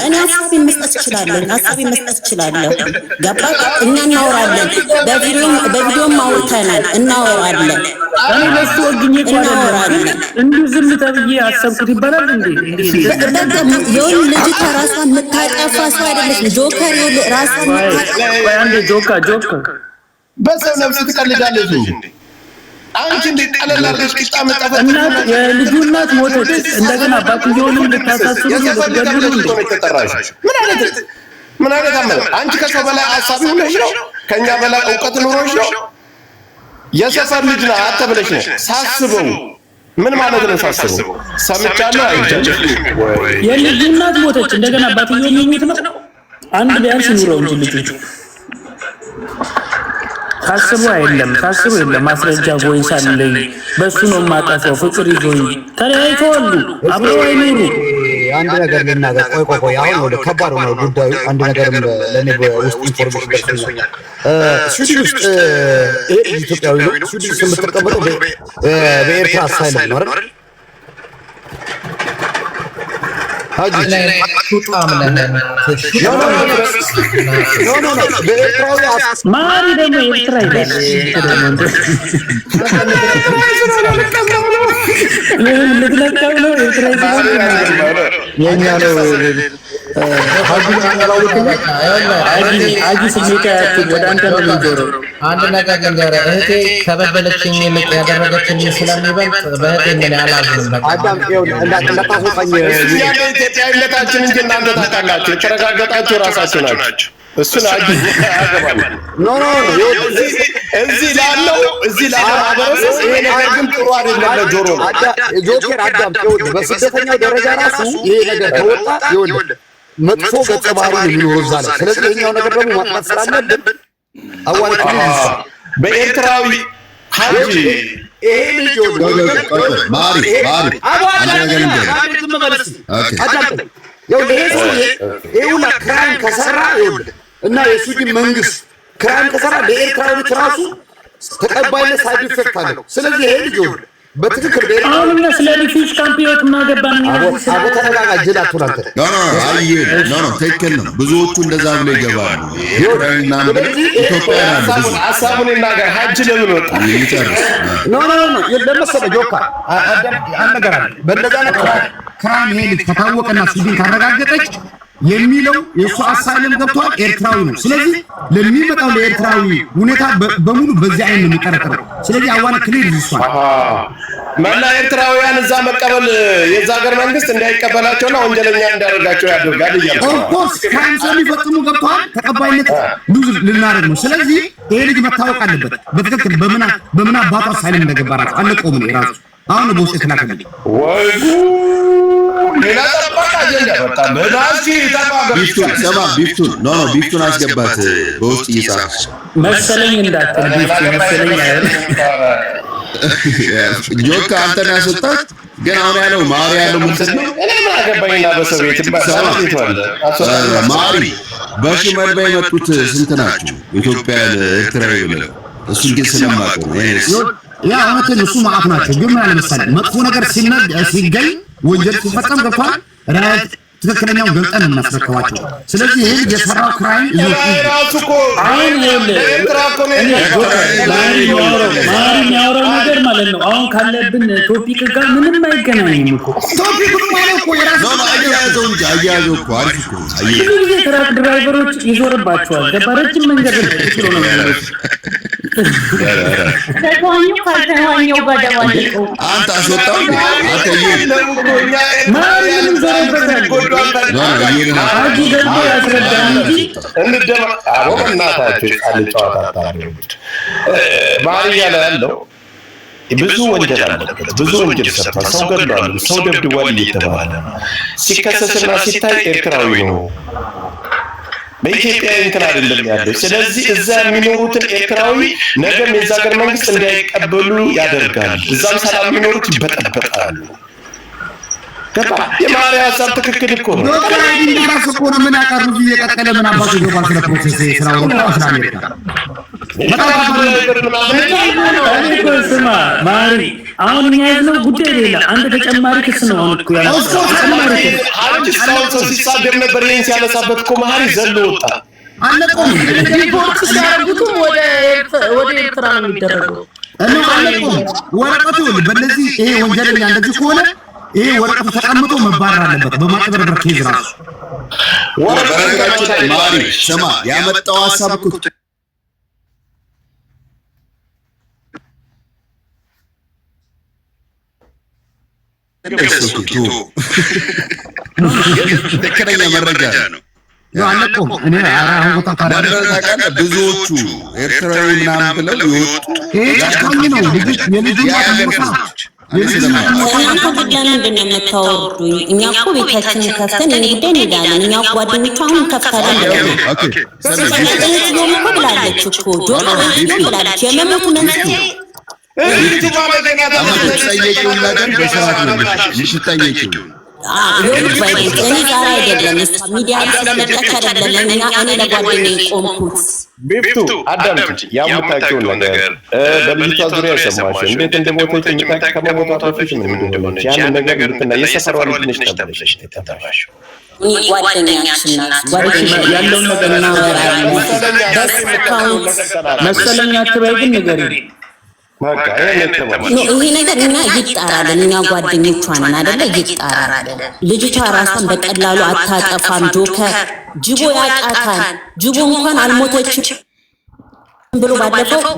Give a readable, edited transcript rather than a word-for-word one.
እኔ ሀሳቤን መስጠት እችላለሁ። ገባ? እኛ እናወራለን፣ በቪዲዮም አውርተናል፣ እናወራለን። እኔ ለሱ ወግኜ እናወራለን። እንዲሁ ዝም ተብዬ አሰብኩት ይባላል እንዴ? ይሁን ልጅቷ ራሷን የምታጠፋ ሰው አይደለች። ጆከር ራሷን ጆከር በሰው ነፍስ ትቀልዳለች እንዴ? አንቺ እንዴ ቀለል አድርገሽ ቂጣ መጣፈጥ እናት የልጁ እናት ሞተች። እንደገና አባትየውንም ልታሳስቡ ምን አይነት አመለ? አንቺ ከሰው በላይ አሳቢ ሆነሽ ነው? ከኛ በላይ እውቀት ኑሮሽ ነው? የሰፈር ልጅ ነው አተ ብለሽ ነው ሳስበው። ምን ማለት ነው ሳስበው? ሰምቻለሁ አይቻለሁ። የልጁ እናት ሞተች። እንደገና አባትየውም የሚሞት ነው። አንድ ቢያንስ ኑረው እንጂ ልጆቹ ታስቡ የለም ማስረጃ ቮይስ አለኝ። በሱ ነው የማጠፋው። ፍቅር ይዞኝ ተለያይተዋል። አብረው አይኖሩ። አንድ ነገር ልናገር። ቆይ አሁን ወደ ከባድ ነው ጉዳዩ። አንድ ነገርም ለኔ በውስጥ ኢንፎርሜሽን ደርሶኛል። ስዊድን ውስጥ ኢትዮጵያዊ ነው። ስዊድን ውስጥ የምትቀበለው በኤርትራ አሳይለም ነው አይደል? ማሪ ደግሞ ኤርትራ ይላል። አንድ ነገር ልንገርህ እህቴ ከበደለችኝ ይልቅ ያደረገችኝ ስለሚበልጥ በእህቴ ምን አላዝንም። ኢትዮጵያዊነታችን እንጂ እናንተ ታውቃላችሁ። የተረጋገጣችሁ ራሳችሁ ናችሁ። እሱን አያገባም። እዚህ ላለው ማህበረሰብ ይሄ ነገር ግን ጥሩ አይደለም። ለጆሮ ጆከር አዳምጥ። በስደተኛው ደረጃ ራሱ ይሄ ነገር ከወጣ ይኸውልህ መጥፎ ገጸ ባህሪ ነው የሚኖረው እዛ ላይ። ስለዚህ ይሄኛው ነገር ደግሞ ማጥፋት ስላለብን አዋልኩኝ በኤርትራዊ ሀጂ ይሄ ልጅ ማሪ ይኸውልህ ክራይም ከሰራ ይኸውልህ እና የስዊድን መንግስት ክራይም ከሰራ ለኤርትራዊት ራሱ ተቀባይነት ሳይድ ኢፌክት አለው። ስለዚህ ይሄ ልጅ ይኸውልህ በትክክል አሁን ስለ ሪፊውጅ ካምፕዮት ማገባን ትክክል ነው። ብዙዎቹ እንደዛ ብሎ ይገባሉ። ሀሳቡን ይናገር። ሀጅ ለምን ወጣ? ለመሰለህ ጆካ አንድ ነገር አለ። በእንደዛ ክራይም ይሄ ልጅ ከታወቀና ስዊድን ካረጋገጠች የሚለው የእሱ አሳይለም ገብቷል፣ ኤርትራዊ ነው። ስለዚህ ለሚመጣው ለኤርትራዊ ሁኔታ በሙሉ በዚህ አይን ነው የሚቀረቀረው። ስለዚህ አዋና ክሊር ይዟል። መላ ኤርትራውያን እዛ መቀበል የዛ ሀገር መንግስት እንዳይቀበላቸውና ወንጀለኛ እንዳደርጋቸው ያደርጋል እያሉ ኦፍኮርስ ክራይም ስለሚፈጽሙ ገብቷል፣ ተቀባይነት ሉዝ ልናደርግ ነው። ስለዚህ ይሄ ልጅ መታወቅ አለበት በትክክል በምን አባቱ አሳይለም እንደገባ ራሱ አለቀውም ነው ራሱ አሁን በውስጥ ተላከለ ወይ ሌላ ተባካ አጀንዳ በጣም በዳሲ ተባጋ ቢፍቱን አስገባት በውስጥ እየጻፈች መሰለኝ እንዳትል ቢፍቱ መሰለኝ አይደል? ጆካ አንተን ያስወጣት ግን አሁን ያለው ማሪ ያለው ምንድን ነው? እኔ ምን አገባኝና በሰው ቤት ማሪ በሽመል የመጡት ስንት ናቸው? ኢትዮጵያ ኤርትራዊ ብለው እሱን ግን ስለማውቀው ያ አመተን እሱ ማአት ናቸው። ግን ምን አለ መሰለህ መጥፎ ነገር ሲገኝ ወንጀል ሲፈጸም ገብቷል ራይት ትክክለኛው ገልጠን እናስረከባቸው። ስለዚህ ይሄ የሰራው ክራይም ራሱኮ አሁን የሚያወራው ነገር ማለት ነው። አሁን ካለብን ቶፒክ ጋር ምንም አይገናኝም እኮ ቶፒክ ማለት እኮ የራሱ አያያዘው እኮ አሪፍ እኮ ብዙ ትራክ ድራይቨሮች ይዞርባቸዋል። ረጅም መንገድ ነው ነው ካልተዋኘው በደዋለው አንተ አስወጣው አንተ ማንም ዘረበታል። አጂ ደግሞ ያስረዳል እንጂ እንደማ አሁን እናታችሁ ቃል ጨዋታ ማሪያ ላይ ያለው ብዙ ወንጀል አለበት። ብዙ ወንጀል ሰርቷል። ሰው ገድሏል፣ ሰው ደብድቧል እየተባለ ሲከሰስና ሲታይ ኤርትራዊ ነው። በኢትዮጵያ እንትን አይደለም ያለው። ስለዚህ እዛ የሚኖሩትን ኤርትራዊ ነገም የዛ ሀገር መንግስት እንዳይቀበሉ ያደርጋል። እዛም ሰላም የሚኖሩት ይበጠበጣሉ። ገባ? የማሪያ ሀሳብ ትክክል እኮ ነው። ራሱ እኮ ነው ምን ያቀርቡ እየቀጠለ ምን አባቱ ይገባል። ስለ ፕሮሰስ ስራው ነው አሜሪካ ስማ ማሪ አሁን እኛ ያዝነው ጉዳይ ሌላ አንድ ተጨማሪ ክስ ነው። አሁን እኮ ያለው አንቺ እስካሁን ሰው ሲሳደብ ነበር። ይሄን ሲያነሳበት እኮ መሀል ዘሎ ወጣ። አለቆም ሪፖርት ሲያደርጉትም ወደ ኤርትራ ነው የሚደረገው። አለቆም ወረቀቱ በእነዚህ ይሄ ወንጀለኛ እንደዚህ ከሆነ ይሄ ወረቀቱ ተቀምጦ መባረር አለበት በማጭበርበር ኬዝ ራሱ። በነገራችን ላይ ማሪ ስማ ያመጣው ሀሳብ እኮ ትክክለኛ መረጃ ነው። አለቆም እኔ አሁን ታውቃለህ ብዙዎቹ ኤርትራዊ ምናምን ብለው ይወጡ ይሄ ጨካኝ ነው። የልጁ ለምንድን ነው የምታወርዱኝ? እኛ እኮ ቤታችንን ከፍተን የኔ ጉዳይ እንሄዳለን። እኛ ጓደኞቿ አሁን እንከፍታለን። ዮም እኮ ብላለች እኮ ዮም ብላለች። የመሞቱ መንስኤ ጠየቂውን ነገር በሰዓት ነው የምትጠየቂው። እኔ ጋር አይደለም ሚዲያ ስለመጣች አይደለም። እኔ ለጓደኛዬ ቆምኩት። ቢፍቱ አዳምጪ፣ ያምታውቂውን ነገር በልጅቷ ዙሪያ ሰማሽ እንዴት እንደሞተች የሚታወቅ ከመሞቷ በፊት ምን እንደሆነች ያን ነገር ልትና የሰፈሯ ልጅ ነች ተብለሽ ተጠራሽው። እኔ ጓደኛችን ናት። ጓደኛዬ ያለውን ነገር እናወራለን። መሰለኝ አትበይ ግን ንገሪኝ። ይሄ ነገር እኛ ይጣራልን። እኛ ጓደኞቿ ነን አይደለ? ይጣራልን። ልጅቷ ራሷን በቀላሉ አታጠፋም። ጆከር ጅቦ ያቃታል። ጅቦ እንኳን አልሞተችም ብሎ ባለፈው